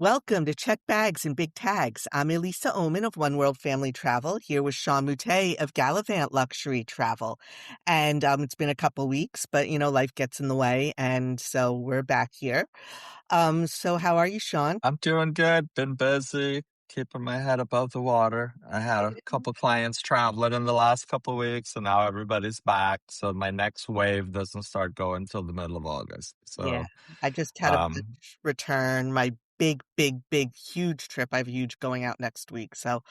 Welcome to Check Bags and Big Tags. I'm Ilisa Oman of One World Family Travel, here with Sean.mouttet of Gallivant Luxury Travel. And it's been a couple weeks, but, life gets in the way, and so we're back here. So how are you, Sean? I'm doing good. Been busy, keeping my head above the water. I had a couple clients traveling in the last couple weeks, and now everybody's back. So my next wave doesn't start going till the middle of August. Yeah, So, I just had a um, return, my big, huge trip. I have a huge going out next week, so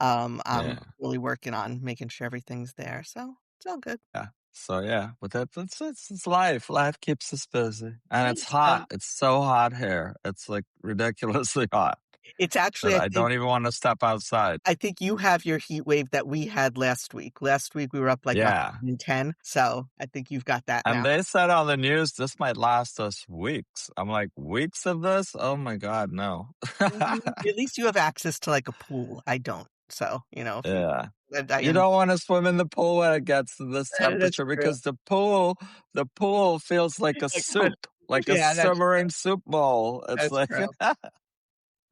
I'm yeah, really working on making sure everything's there. So it's all good. yeah. So yeah, but it's life. Life keeps us busy, and Yeah, it's so hot. It's so hot here. It's like ridiculously hot it's actually, that I I think. don't even want to step outside. I think you have your heat wave that we had last week. Last week we were up like Yeah. 110, so I think you've got that And now. they said on the news this might last us weeks. I'm like, weeks of this? Oh my God, no. At least you have access to like a pool. I don't. So, if you, Yeah. I You am, don't want to swim in the pool when it gets to this that's temperature true. because the pool feels like a Like, hot. soup, like a Yeah, simmering soup bowl. It's that's like, true.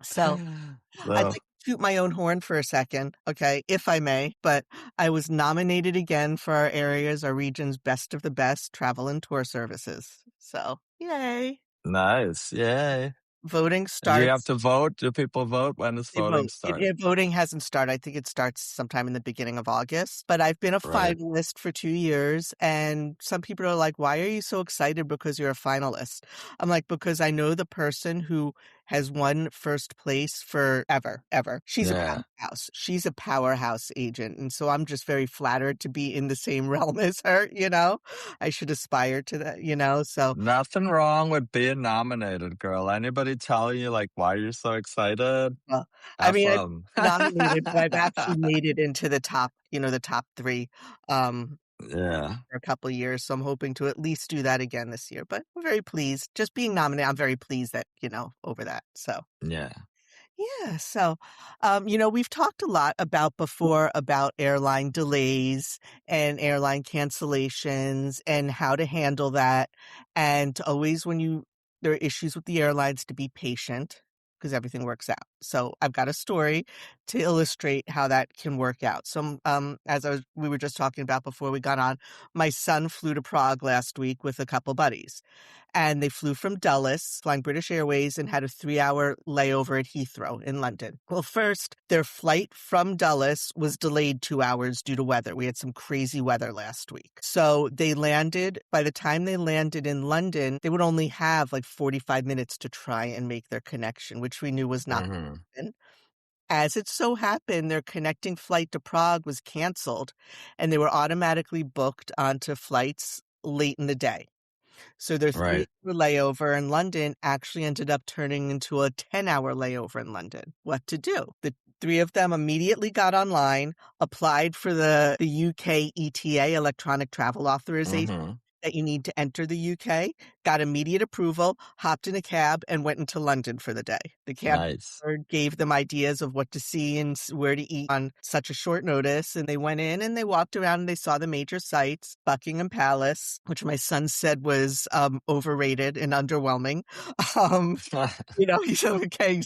So I'd so like to toot my own horn for a second, okay, if I may, but I was nominated again for our region's best of the best travel and tour services. So yay. nice. Yay. Voting Do you have starts. to vote? Do people vote? When does They voting vote. start? Voting hasn't started. I think it starts sometime in the beginning of August. But I've been a Right. finalist for 2 years, and some people are like, "Why are you so excited because you're a finalist?" I'm like, "Because I know the person who has won first place forever, ever. She's a Yeah. powerhouse. She's a powerhouse agent, and so I'm just very flattered to be in the same realm as her. I should aspire to that. So Nothing wrong with being nominated, girl. Anybody telling you like why you're so excited? well, I F mean, I've 'em. nominated, but I've actually made it into the top 3, Yeah, for a couple of years, so I'm hoping to at least do that again this year, but I'm very pleased. Just being nominated, I'm very pleased that, over that, so yeah, yeah, so, we've talked a lot about airline delays and airline cancellations and how to handle that, and always when there are issues with the airlines to be patient because everything works out. So I've got a story to illustrate how that can work out. So, as we were just talking about before we got on, my son flew to Prague last week with a couple buddies and they flew from Dulles, flying British Airways, and had a 3-hour layover at Heathrow in London. Well, first, their flight from Dulles was delayed 2 hours due to weather. We had some crazy weather last week. So by the time they landed in London, they would only have like 45 minutes to try and make their connection, which we knew was not mhm, going to happen. As it so happened, their connecting flight to Prague was canceled, and they were automatically booked onto flights late in the day. So their right, 3-hour layover in London actually ended up turning into a 10-hour layover in London. What to do? The 3 of them immediately got online, applied for the UK ETA, Electronic Travel Authorization, mhm, that you need to enter the UK, got immediate approval, hopped in a cab, and went into London for the day. The cab nice. driver gave them ideas of what to see and where to eat on such a short notice, and they went in and they walked around and they saw the major sites, Buckingham Palace, which my son said was overrated and underwhelming. Um, he said, okay,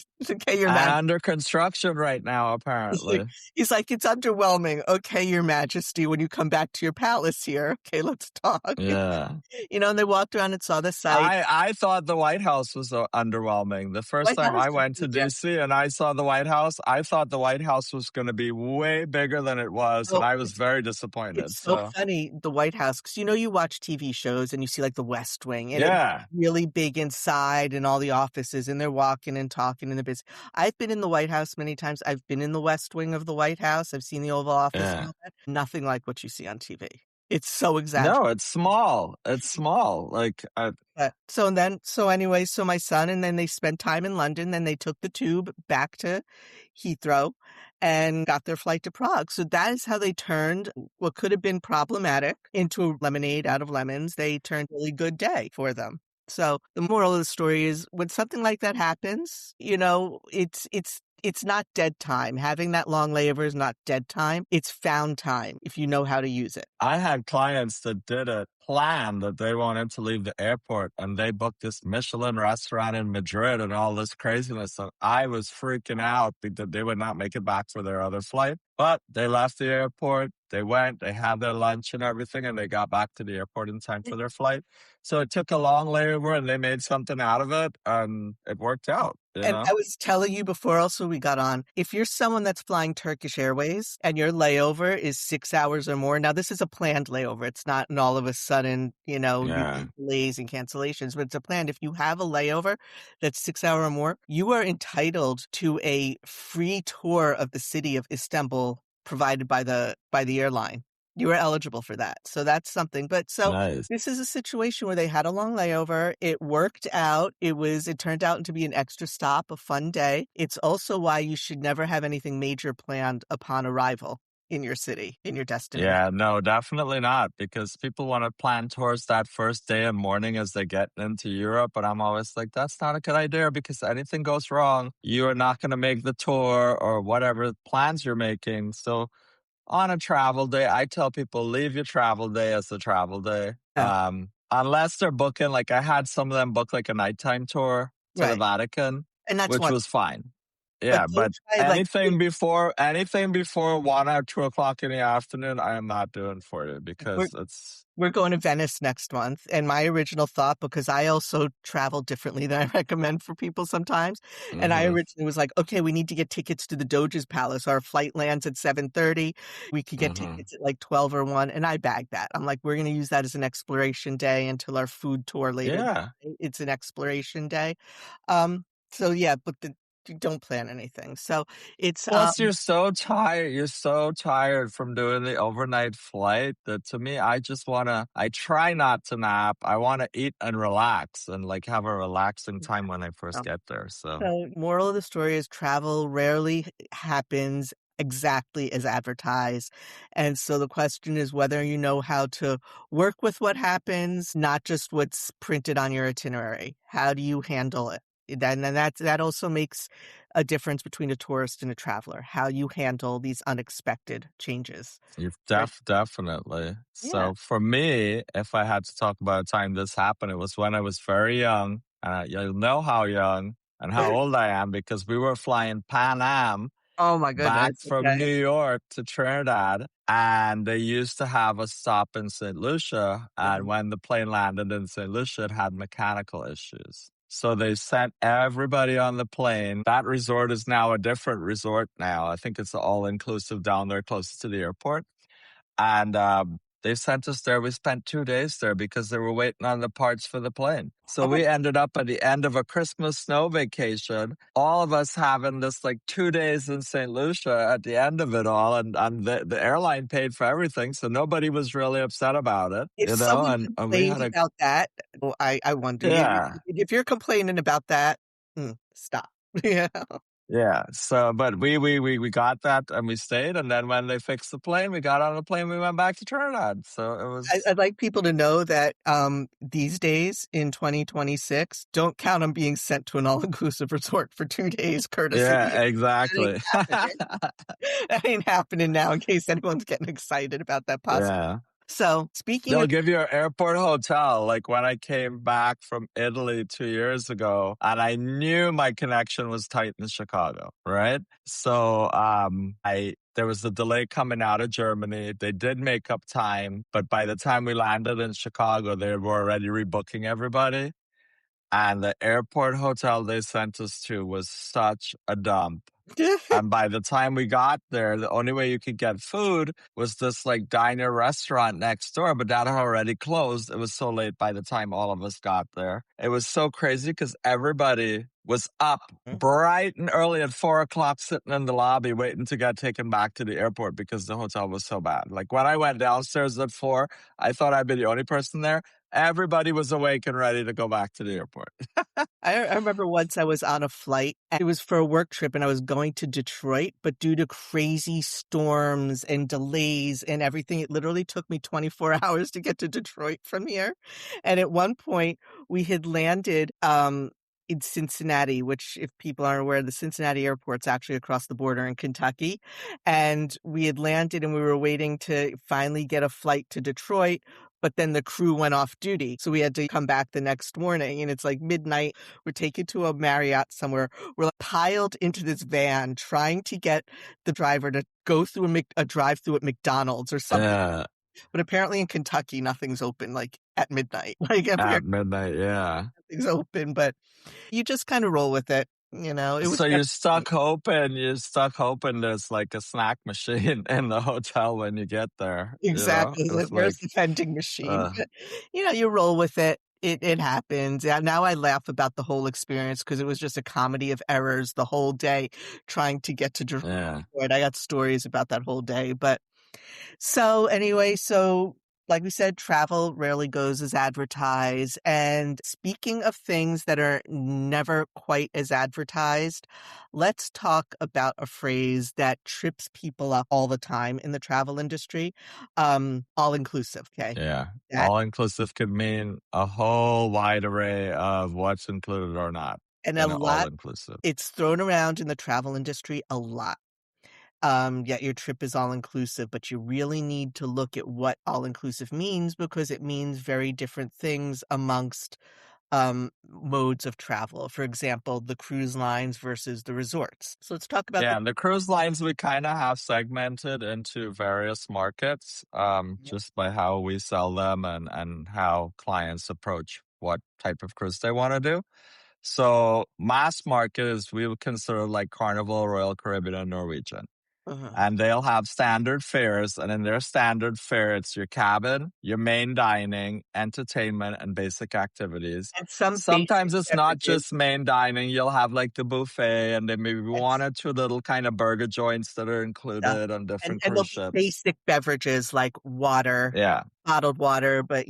Your And Majesty. under construction right now, He's like, apparently. he's like, it's underwhelming. Okay, Your Majesty, when you come back to your palace here, okay, let's talk. Yeah. And they walked around and saw the site. I thought the White House was underwhelming. The first White time House I is went to legit. DC and I saw the White House, I thought the White House was going to be way bigger than it was, and Oh, I was very disappointed. it's so So, funny, the White House, because you watch TV shows and you see like the West Wing, and it's yeah, really big inside and all the offices, and they're walking and talking in the business. I've been in the White House many times. I've been in the West Wing of the White House. I've seen the Oval Office and yeah. all that. Nothing like what you see on TV. It's so exaggerated. No, it's small. It's small. Like, So my son, and then they spent time in London, then they took the tube back to Heathrow and got their flight to Prague. So that is how they turned what could have been problematic into a lemonade out of lemons. They turned a really good day for them. So the moral of the story is when something like that happens, it's it's not dead time. Having that long layover is not dead time. It's found time if you know how to use it. I had clients that did a plan that they wanted to leave the airport and they booked this Michelin restaurant in Madrid and all this craziness. So I was freaking out because they would not make it back for their other flight. But they left the airport, they went, they had their lunch and everything, and they got back to the airport in time for their flight. So it took a long layover and they made something out of it and it worked out, you And know? I was telling you before also we got on, if you're someone that's flying Turkish Airways and your layover is 6 hours or more, now this is a planned layover. It's not an all of a sudden, you Yeah. get delays and cancellations, but it's a planned. If you have a layover that's 6 hours or more, you are entitled to a free tour of the city of Istanbul provided by the airline. You are eligible for that. So that's something. But so Nice. this is a situation where they had a long layover. It worked out. It turned out to be an extra stop, a fun day. It's also why you should never have anything major planned upon arrival in your city, in your destination. Yeah, no, definitely not, because people want to plan tours that first day and morning as they get into Europe. But I'm always like, that's not a good idea because anything goes wrong, you are not going to make the tour or whatever plans you're making. So on a travel day, I tell people leave your travel day as a travel day. Yeah, Unless they're booking, like I had some of them book like a nighttime tour to the right. Vatican, And that's which one. was fine. But Yeah, don't but try like anything before 1 or 2 o'clock in the afternoon, I am not doing for you we're because it's We're going to Venice next month. And my original thought, because I also travel differently than I recommend for people sometimes. And I hmm originally was like, okay, we need to get tickets to the Doge's Palace. Our flight lands at 7:30. We could get hmm tickets at like 12 or 1. And I bagged that. I'm like, we're going to use that as an exploration day until our food tour later. yeah. It's an exploration day. So yeah, but don't plan anything. So it's, Plus, you're so tired. You're so tired from doing the overnight flight that to me, I try not to nap. I want to eat and relax and like have a relaxing time when I first get there. So, So, moral of the story is travel rarely happens exactly as advertised. And so the question is whether you know how to work with what happens, not just what's printed on your itinerary. How do you handle it? Then that also makes a difference between a tourist and a traveler, how you handle these unexpected changes. you've Right. definitely. Yeah. So, for me, if I had to talk about a time this happened, it was when I was very young. You'll know how young and how old I am because we were flying Pan Am Oh my back goodness. from Okay. New York to Trinidad, and they used to have a stop in St. Lucia. And Mhm. when the plane landed in St. Lucia, it had mechanical issues. So they sent everybody on the plane. That resort is now a different resort now. I think it's all inclusive down there closest to the airport. And they sent us there. We spent 2 days there because they were waiting on the parts for the plane. So Oh, we ended up at the end of a Christmas snow vacation, all of us having this like 2 days in St. Lucia at the end of it all. And the airline paid for everything. So nobody was really upset about it, if you know, someone and we complains had a, about that, well, I wonder, yeah. if you're complaining about that, stop. Yeah. Yeah. So, but we got that and we stayed. And then when they fixed the plane, we got on the plane, we went back to Trinidad. So it was, I'd like people to know that these days in 2026, don't count on being sent to an all-inclusive resort for 2 days courtesy. yeah, That ain't exactly. happening. That ain't happening now, in case anyone's getting excited about that possibility. Yeah. So speaking They'll of, give you an airport hotel. Like when I came back from Italy 2 years ago, and I knew my connection was tight in Chicago, right? So I there was a delay coming out of Germany. They did make up time, but by the time we landed in Chicago, they were already rebooking everybody. And the airport hotel they sent us to was such a dump. And by the time we got there, the only way you could get food was this like diner restaurant next door, but that had already closed. It was so late by the time all of us got there. It was so crazy because everybody was up bright and early at 4 o'clock sitting in the lobby waiting to get taken back to the airport because the hotel was so bad. Like when I went downstairs at 4, I thought I'd be the only person there. Everybody was awake and ready to go back to the airport. I remember once I was on a flight. It was for a work trip and I was going to Detroit, but due to crazy storms and delays and everything, it literally took me 24 hours to get to Detroit from here. And at one point we had landed, in Cincinnati, which if people aren't aware, the Cincinnati airport's actually across the border in Kentucky. And we had landed and we were waiting to finally get a flight to Detroit, but then the crew went off duty. So we had to come back the next morning and it's like midnight. We're taken to a Marriott somewhere. We're like piled into this van trying to get the driver to go through a drive-through at McDonald's or something. Yeah. But apparently in Kentucky, nothing's open like at midnight. Like apparently At midnight, yeah. nothing's open, but you just kind of roll with it. It was So definitely you're stuck hoping there's like a snack machine in the hotel when you get there, you know? exactly like It's where's like, the vending machine? uh, But you roll with it. It happens. Yeah, now I laugh about the whole experience because it was just a comedy of errors the whole day trying to get to yeah. Detroit. I got stories about that whole day, but so anyway, like we said, travel rarely goes as advertised. And speaking of things that are never quite as advertised, let's talk about a phrase that trips people up all the time in the travel industry. All inclusive. Okay. Yeah. That All inclusive could mean a whole wide array of what's included or not and a in an all lot inclusive. it's thrown around in the travel industry a lot. Yet your trip is all inclusive, but you really need to look at what all inclusive means because it means very different things amongst modes of travel. For example, the cruise lines versus the resorts. So let's talk about Yeah, and the cruise lines we kind of have segmented into various markets, just by how we sell them and how clients approach what type of cruise they want to do. So mass market is we would consider like Carnival, Royal Caribbean, and Norwegian. uh And they'll have standard fares, and in their standard fare, it's your cabin, your main dining, entertainment, and basic activities. and some basic Sometimes it's not beverages. just main dining. You'll have like the buffet, and then maybe one That's or two little kind of burger joints that are stuff. included on different And there'll cruise be ships. basic beverages like water, Yeah. bottled water, but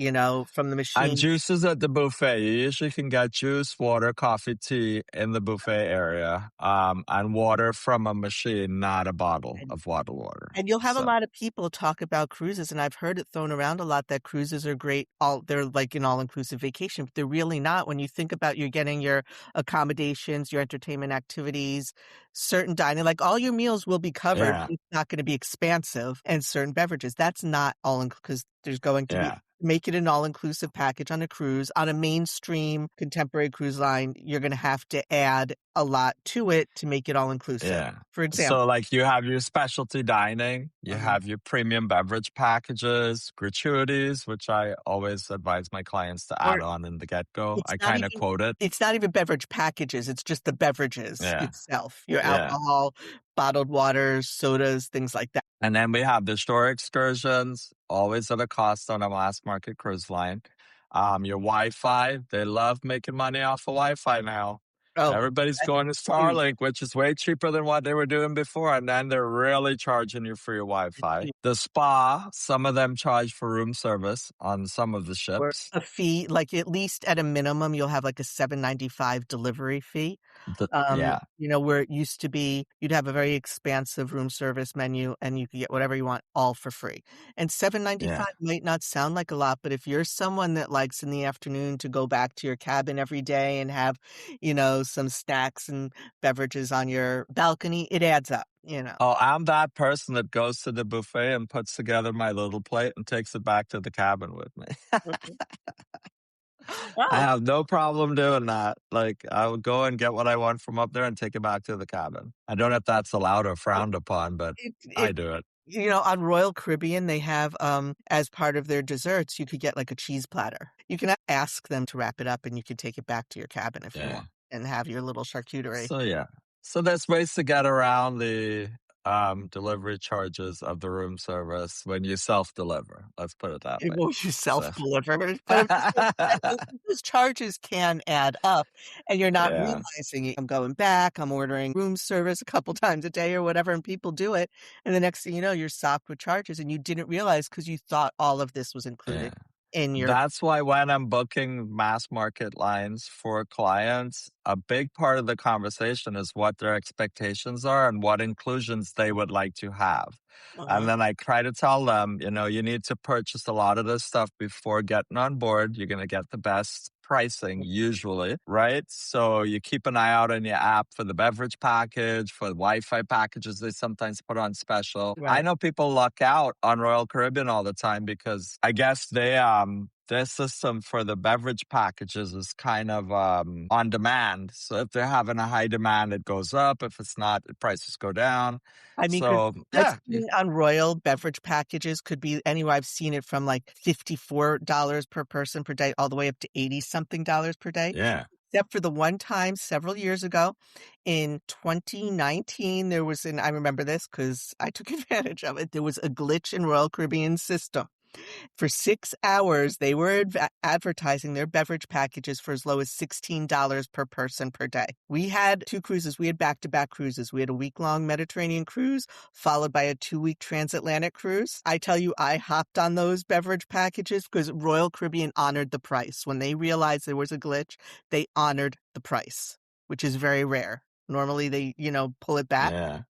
from the And machine. juices at the buffet. You usually can get juice, water, coffee, tea in the buffet area, and water from a machine, not a bottle of bottled water. And you'll have a So, lot of people talk about cruises, and I've heard it thrown around a lot that cruises are great. They're like an all-inclusive vacation, but they're really not. When you think about you're getting your accommodations, your entertainment activities, certain dining, like all your meals will be covered. yeah, It's not going to be expansive, and certain beverages. That's not all because there's going to be yeah. make it an all-inclusive package on a cruise. On a mainstream contemporary cruise line, you're going to have to add a lot to it to make it all-inclusive. Yeah. For example. So, like, you have your specialty dining, you uh have your premium beverage packages, gratuities, which I always advise my clients to Or add on in the get go. It's I not kind of even quote it. it's not even beverage packages, it's just the beverages Yeah. itself, your Yeah. alcohol, bottled waters, sodas, things like that. And then we have the shore excursions, always at a cost on a mass market cruise line. Your Wi Fi, they love making money off of Wi Fi now. Oh, Everybody's that's going to huge, Starlink, which is way cheaper than what they were doing before. And then they're really charging you for your Wi it's Fi. huge. The spa, some of them charge for room service on some of the Or ships. a fee, like, at least at a minimum, you'll have, like, a $7.95 delivery fee. Yeah, Where it used to be, you'd have a very expansive room service menu and you could get whatever you want all for free. And yeah, 7.95 might not sound like a lot, but if you're someone that likes in the afternoon to go back to your cabin every day and have, some snacks and beverages on your balcony, it adds up. Oh, I'm that person that goes to the buffet and puts together my little plate and takes it back to the cabin with me. Mhm. I Oh, have no problem doing that. Like, I would go and get what I want from up there and take it back to the cabin. I don't know if that's allowed or oh, frowned upon, but it I do it. on Royal Caribbean, they have, as part of their desserts, you could get, like, a cheese platter. You can ask them to wrap it up, and you can take it back to your cabin if you Yeah. want and have your little charcuterie. So, yeah. So there's ways to get around the delivery charges of the room service when you self-deliver. Let's put it that It way. will you So, self-deliver, but I'm just saying that those charges can add up, and you're not yeah, realizing it. I'm going back, I'm ordering room service a couple times a day or whatever, and people do it, and the next thing you know, you're socked with charges, and you didn't realize because you thought all of this was yeah. included in your. That's why when I'm booking mass market lines for clients, a big part of the conversation is what their expectations are and what inclusions they would like to have. And Uh-huh. then I try to tell them, you need to purchase a lot of this stuff before getting on board. You're going to get the best pricing usually, right? So you keep an eye out on your app for the beverage package, for the Wi-Fi packages they sometimes put on special. I Right. know people luck out on Royal Caribbean all the time because I guess their system for the beverage packages is kind of on demand. So if they're having a high demand, it goes up. If it's not, the prices go down. I mean, because So I've yeah, seen on Royal beverage packages could be anywhere. I've seen it from like $54 per person per day all the way up to 80 something dollars per day. yeah. Except for the one time several years ago in 2019, there was I remember this because I took advantage of it. There was a glitch in Royal Caribbean system. For 6 hours, they were advertising their beverage packages for as low as $16 per person per day. We had 2 cruises. We had back-to-back cruises. We had a week-long Mediterranean cruise followed by a 2-week transatlantic cruise. I tell you, I hopped on those beverage packages because Royal Caribbean honored the price. When they realized there was a glitch, they honored the price, which is very rare. Normally they, pull it back. Yeah.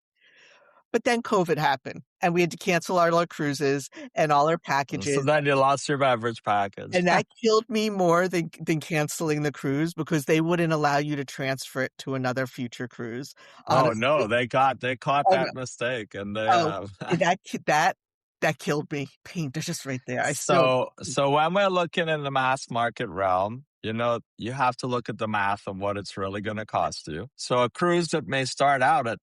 But then COVID happened and we had to cancel all our cruises and all our So packages. then you lost your beverage package. And that killed me more than canceling the cruise because they wouldn't allow you to transfer it to another future cruise, Oh honestly. no, they caught Oh, no. that mistake and Oh, that killed me. Pain just right there. I still so when we're looking in the mass market realm, you have to look at the math of what it's really going to cost you. So a cruise that may start out at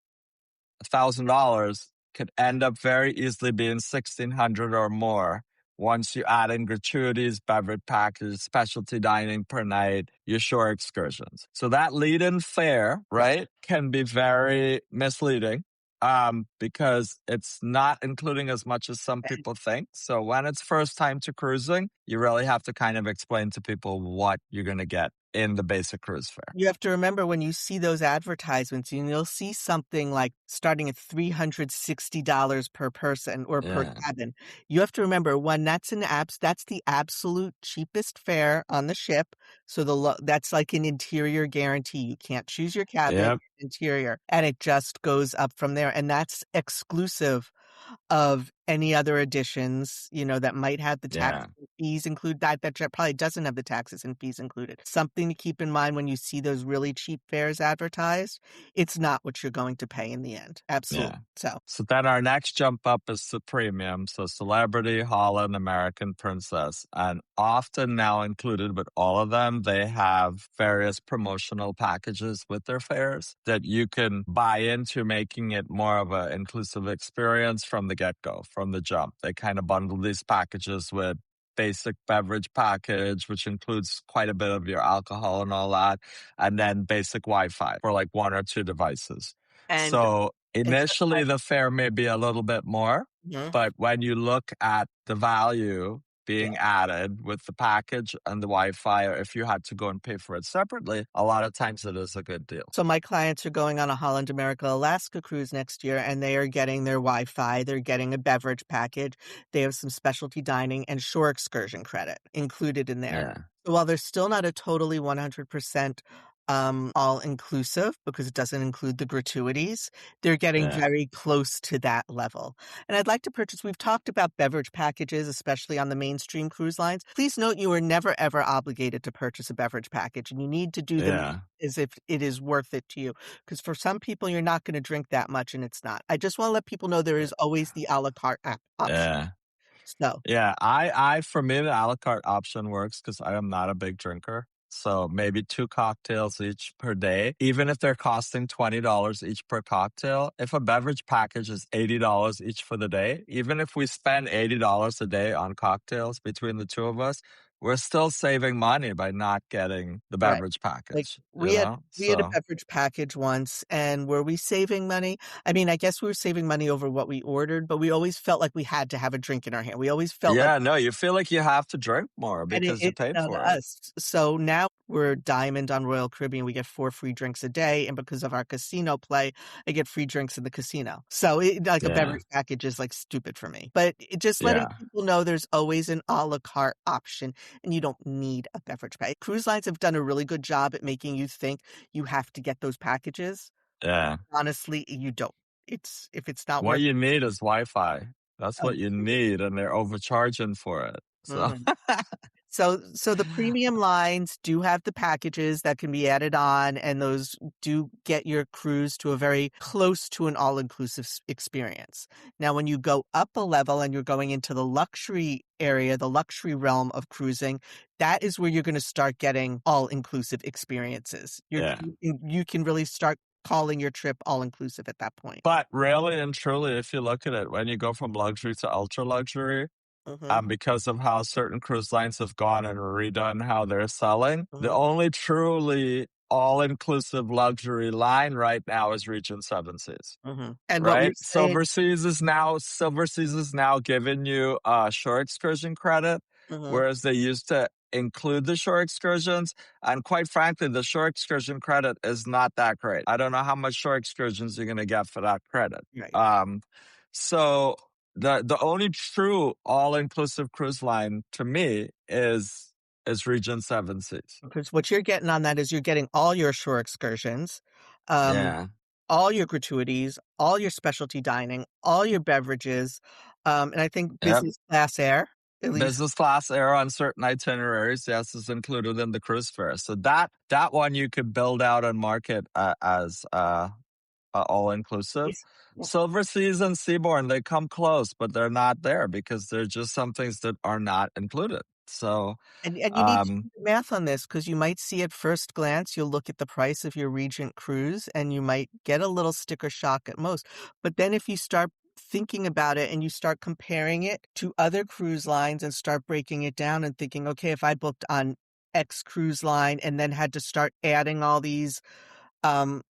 $1,000 could end up very easily being 1,600 or more once you add in gratuities, beverage packages, specialty dining per night, your shore excursions. So that lead-in fare, yeah. right, can be very misleading because it's not including as much as some And people think. So when it's first time to cruising, you really have to kind of explain to people what you're going to get in the basic cruise fare. you have to remember when you see those advertisements, and you'll see something like starting at $360 per person or per Yeah, cabin. You have to remember that's the absolute cheapest fare on the ship. So that's like an interior guarantee. You can't choose your cabin, yep, interior, and it just goes up from there. And that's exclusive of any other additions, that might have the yeah, taxes and fees include that probably doesn't have the taxes and fees included. Something to keep in mind when you see those really cheap fares advertised, it's not what you're going to pay in the end. Absolutely. yeah. So So then our next jump up is the premium. So Celebrity, Holland, American Princess. And often now included with all of them, they have various promotional packages with their fares that you can buy into, making it more of an inclusive experience from the get-go, from the jump. They kind of bundle these packages with basic beverage package, which includes quite a bit of your alcohol and all that, and then basic Wi-Fi for like 1 or 2 devices. and So just initially, the fare may be a little bit more, Mhm. but when you look at the value Yeah. being added with the package and the Wi-Fi, or if you had to go and pay for it separately, a lot of times it is a good deal. So my clients are going on a Holland America Alaska cruise next year, and they are getting their Wi-Fi. They're getting a beverage package. They have some specialty dining and shore excursion credit included in there. Yeah, So while they're still not a totally 100% all inclusive because it doesn't include the gratuities, they're getting yeah, very close to that level. And I'd like to purchase. We've talked about beverage packages, especially on the mainstream cruise lines. Please note you are never ever obligated to purchase a beverage package, and you need to do them yeah, as if it is worth it to you. Because for some people, you're not going to drink that much and it's not. I just want to let people know there is always the a la carte option. yeah. So, Yeah, I for me the a la carte option works because I am not a big drinker. So maybe 2 cocktails each per day, even if they're costing $20 each per cocktail. If a beverage package is $80 each for the day, even if we spend $80 a day on cocktails between the two of us, we're still saving money by not getting the right. beverage Like package, we had a So beverage package once, and were we saving money? I mean, I guess we were saving money over what we ordered, but we always felt like we had to have a drink in our hand. We always felt like yeah, no, you feel like you have to drink more and because you it's paid down to for it. us. So now we're Diamond on Royal Caribbean. We get 4 free drinks a day, and because of our casino play, I get free drinks in the casino. So like a Yeah, beverage package is like stupid for me. But just letting yeah, people know there's always an a la carte option, and you don't need a beverage package. Cruise lines have done a really good job at making you think you have to get those packages. yeah. Honestly, you don't. It's if it's not What worth you need is Wi-Fi. That's oh, what you need, and they're overcharging for it. So mhm. So the premium lines do have the packages that can be added on, and those do get your cruise to a very close to an all-inclusive experience. Now, when you go up a level and you're going into the luxury area, the luxury realm of cruising, that is where you're going to start getting all-inclusive experiences. Yeah. You can really start calling your trip all-inclusive at that point. But really and truly, if you look at it, when you go from luxury to ultra luxury, Mm-hmm, because of how certain cruise lines have gone and redone how they're selling, the mm-hmm, only truly all-inclusive luxury line right now is Regent Seven Seas. mm-hmm. And what we're Right? saying, Silver Seas is now giving you shore excursion credit, mm-hmm, whereas they used to include the shore excursions. And quite frankly, the shore excursion credit is not that great. I don't know how much shore excursions you're going to get for that credit. right. So the only true all inclusive cruise line to me is Regent Seven Seas. Because what you're getting on that is you're getting all your shore excursions, um, Yeah. all your gratuities, all your specialty dining, all your beverages, and I think Yep. business class air, at least. Business class air on certain itineraries, yes, is included in the cruise fare. So that one you could build out and market as all inclusive. Yeah. Silver Seas and Seabourn, they come close, but they're not there because they're just some things that are not included. So, And you need to um, do the math on this because you might see at first glance, you'll look at the price of your Regent cruise and you might get a little sticker shock at most. But then if you start thinking about it and you start comparing it to other cruise lines and start breaking it down and thinking, okay, if I booked on X cruise line and then had to start adding all these um,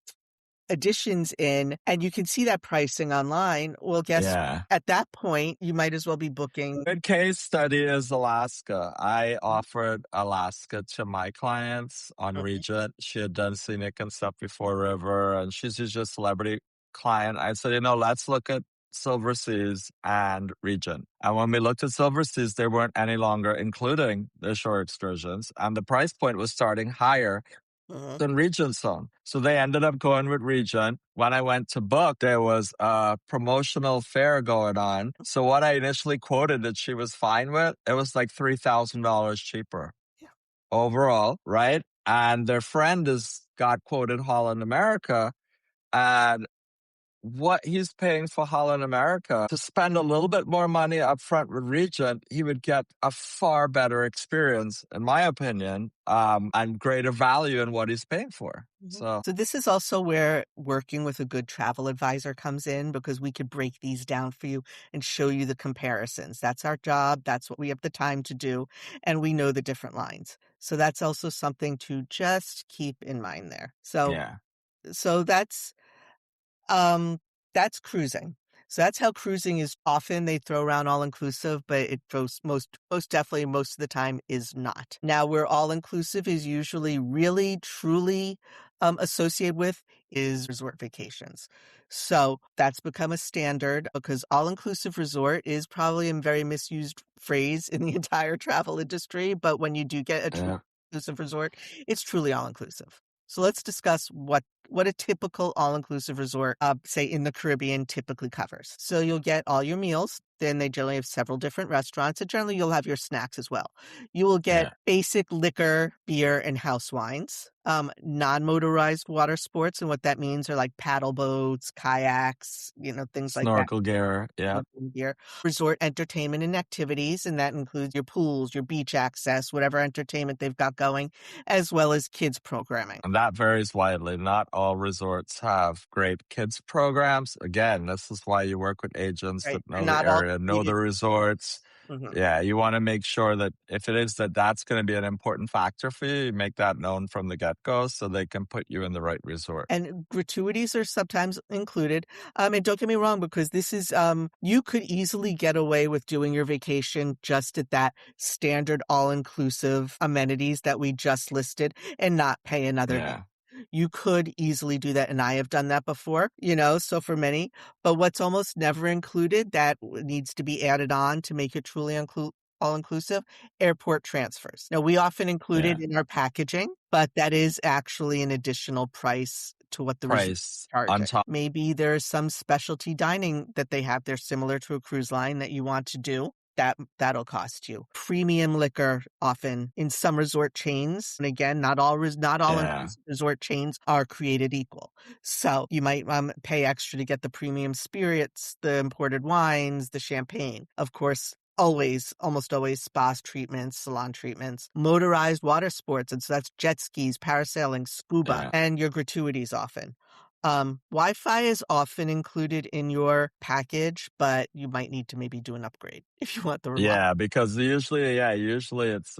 additions in, and you can see that pricing online, well, guess yeah. at that point, you might as well be booking. Good case study is Alaska. I offered Alaska to my clients on Mhm, Regent. She had done scenic and stuff before River, and she's just a celebrity client. I said, let's look at Silver Seas and Regent. And when we looked at Silver Seas, they weren't any longer including the shore excursions, and the price point was starting higher mhm. than Regent Zone. So they ended up going with Regent. When I went to book, there was a promotional fare going on. So what I initially quoted that she was fine with, it was like $3,000 cheaper Yeah. overall, right? And their friend has got quoted Holland America, and what he's paying for Holland America to spend a little bit more money up front with Regent, he would get a far better experience, in my opinion, and greater value in what he's paying for. Mhm. So, So this is also where working with a good travel advisor comes in because we could break these down for you and show you the comparisons. That's our job. That's what we have the time to do. And we know the different lines. So that's also something to just keep in mind there. yeah, So um, that's cruising. So that's how cruising is often they throw around all inclusive, but it goes most definitely most of the time is not. Now where all inclusive is usually really truly associated with is resort vacations. So that's become a standard because all inclusive resort is probably a very misused phrase in the entire travel industry. But when you do get a true yeah, inclusive resort, it's truly all inclusive. So let's discuss what a typical all-inclusive resort, say in the Caribbean, typically covers. So you'll get all your meals. Then they generally have several different restaurants, and generally you'll have your snacks as well. You will get yeah. basic liquor, beer, and house wines. Non-motorized water sports, and what that means are like paddle boats, kayaks, things like that. Snorkel gear, yeah. Here, resort entertainment and activities, and that includes your pools, your beach access, whatever entertainment they've got going, as well as kids programming. And that varies widely. Not all resorts have great kids programs. Again, this is why you work with agents Right. that They're know the not all area, know the created. resorts. Mhm. Yeah, you want to make sure that if it is that that's going to be an important factor for you, you make that known from the get-go so they can put you in the right resort. And gratuities are sometimes included. And don't get me wrong, because this is, you could easily get away with doing your vacation just at that standard all-inclusive amenities that we just listed and not pay another dollar. Yeah, You could easily do that, and I have done that before, so for many. But what's almost never included that needs to be added on to make it truly all-inclusive, airport transfers. Now, we often include it yeah. in our packaging, but that is actually an additional price to what the resort is Price on charging. top. Maybe there's some specialty dining that they have. They're similar to a cruise line that you want to do. that'll cost you. Premium liquor often in some resort chains, and again, not all Yeah. inclusive resort chains are created equal. So you might pay extra to get the premium spirits, the imported wines, the champagne. Of course, almost always spa treatments, salon treatments, motorized water sports, and so that's jet skis, parasailing, scuba, Yeah. and your gratuities often. Wi-Fi is often included in your package, but you might need to maybe do an upgrade if you want the reliable. Yeah, because usually it's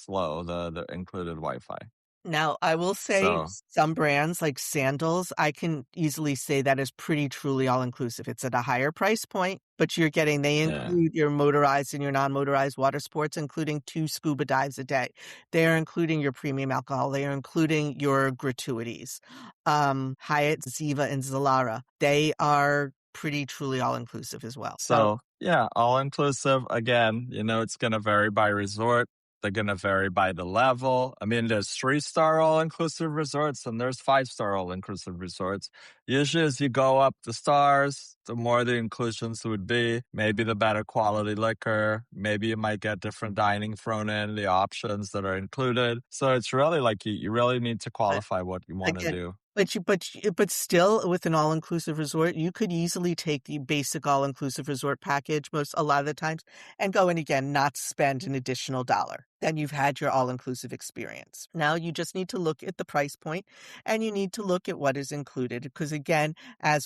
slow, the included Wi-Fi. Now, I will say So, some brands like sandals, I can easily say that is pretty truly all inclusive. It's at a higher price point, but they yeah. include your motorized and your non-motorized water sports, including 2 scuba dives a day. They are including your premium alcohol. They are including your gratuities. Hyatt, Ziva, and Zalara, they are pretty truly all inclusive as well. So So, yeah, all inclusive. Again, it's going to vary by resort. They're going to vary by the level. I mean, there's 3-star all inclusive resorts and there's 5-star all inclusive resorts. Usually, as you go up the stars, the more the inclusions would be. Maybe the better quality liquor. Maybe you might get different dining thrown in, the options that are included. So, it's really like you really need to qualify what you want to again, do. but still, with an all-inclusive resort, you could easily take the basic all-inclusive resort package a lot of the times and go in again, not spend an additional dollar. Then you've had your all-inclusive experience. Now you just need to look at the price point and you need to look at what is included. Because again,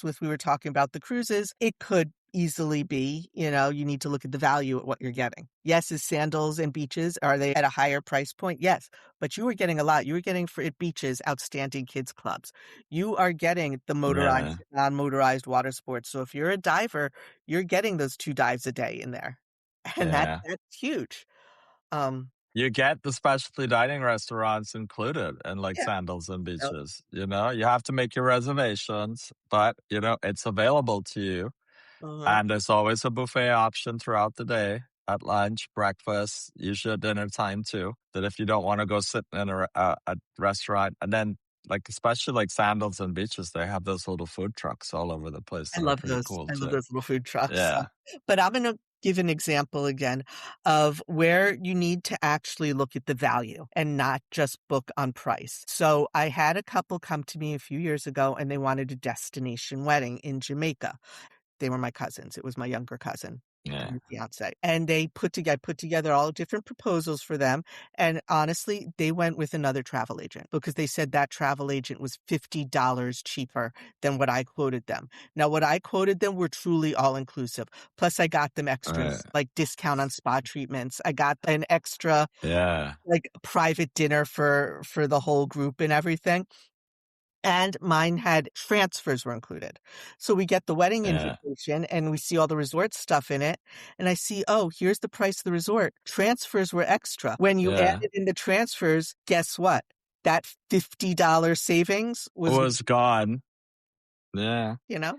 we were talking about the cruises, it could easily be, you need to look at the value at what you're getting. Yes, is sandals and beaches, are they at a higher price point? Yes, but you were getting a lot. You were getting for at beaches, outstanding kids clubs. You are getting the Yeah. motorized, non-motorized water sports. So if you're a diver, you're getting those 2 dives a day in there. And Yeah. that's huge. Um, You get the specialty dining restaurants included in like yeah. sandals and So, beaches. You have to make your reservations, but it's available to you. uh-huh. And there's always a buffet option throughout the day at lunch, breakfast, usually at dinner time too. That if you don't want to go sit in a restaurant, and then like especially like sandals and beaches, they have those little food trucks all over the place I that are love pretty those. cool I love too. those little food trucks. Yeah, But I'm gonna give an example again of where you need to actually look at the value and not just book on price. So I had a couple come to me a few years ago and they wanted a destination wedding in Jamaica. They were my cousins. It was my younger cousin and yeah, her fiance. And they put together all different proposals for them. And honestly, they went with another travel agent because they said that travel agent was $50 cheaper than what I quoted them. Now, what I quoted them were truly all inclusive. Plus, I got them right, extras like discount on spa treatments. I got an extra yeah, like private dinner for the whole group and everything. And mine had transfers were included. So we get the wedding yeah, invitation and we see all the resort stuff in it. And I see, oh, here's the price of the resort. Transfers were extra. When you yeah. added in the transfers, guess what? That $50 savings was, Was gone. Yeah.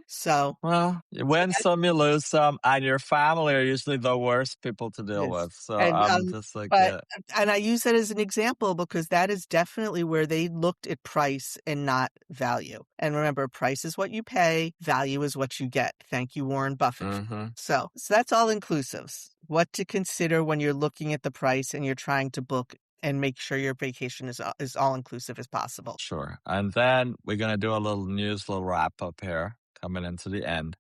so Well, you so win some, you lose some, and your family are usually the worst people to deal yes. with. So And, I'm just like, but yeah, and I use that as an example because that is definitely where they looked at price and not value. And remember, price is what you pay, value is what you get. Thank you, Warren Buffett. hmm, So that's all inclusives. What to consider when you're looking at the price and you're trying to book and make sure your vacation is all inclusive as possible. sure. And then we're gonna do a little wrap up here, coming into the end.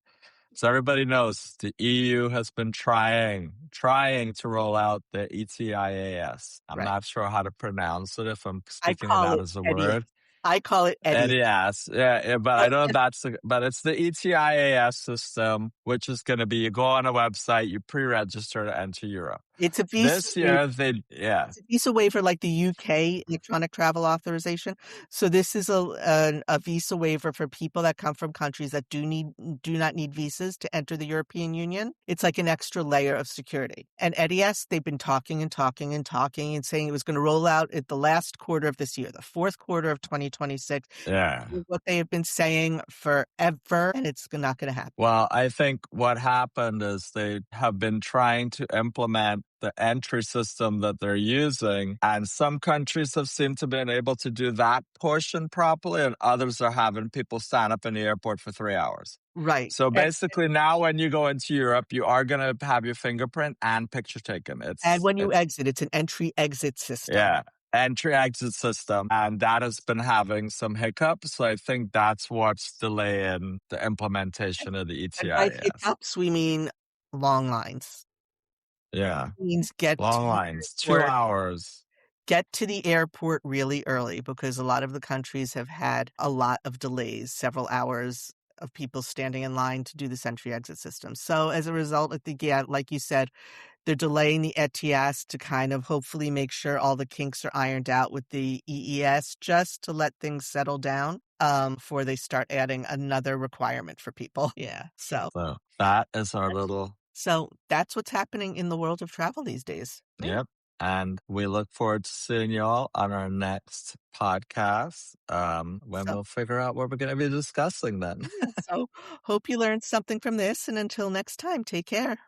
So everybody knows the EU has been trying to roll out the ETIAS. I'm Right. not sure how to pronounce it if I'm I speaking it call out it as a ETIAS. word. I call it ETIAS. ETIAS, yeah, but I Oh, know but it's the ETIAS system, which is going to be you go on a website, you pre-register to enter Europe. it's a visa. This year, yeah, It's a visa waiver like the UK electronic travel authorization. So this is a visa waiver for people that come from countries that do not need visas to enter the European Union. It's like an extra layer of security. And ETIAS, they've been talking and talking and talking and saying it was going to roll out at the last quarter of this year, the fourth quarter of 2026. yeah. Is what they have been saying forever, and it's not going to happen. Well, I think what happened is they have been trying to implement the entry system that they're using. And some countries have seemed to been able to do that portion properly, and others are having people stand up in the airport for 3 hours. Right. So basically now when you go into Europe, you are going to have your fingerprint and picture taken. And when you It's exit, it's an entry-exit system. yeah, entry exit system. And that has been having some hiccups. So I think that's what's delaying the implementation of the And by ETIAS. hiccups, we mean long lines. Yeah. Means get to Long the lines, 2 airport hours. get to the airport really early because a lot of the countries have had a lot of delays, several hours of people standing in line to do this entry exit system. So as a result, I think, yeah, like you said, they're delaying the ETIAS to kind of hopefully make sure all the kinks are ironed out with the EES just to let things settle down before they start adding another requirement for people. Yeah. So that is our little, So that's what's happening in the world of travel these days. Yeah. yep. And we look forward to seeing y'all on our next podcast when So we'll figure out what we're going to be discussing then. yeah, so hope you learned something from this, and until next time, take care.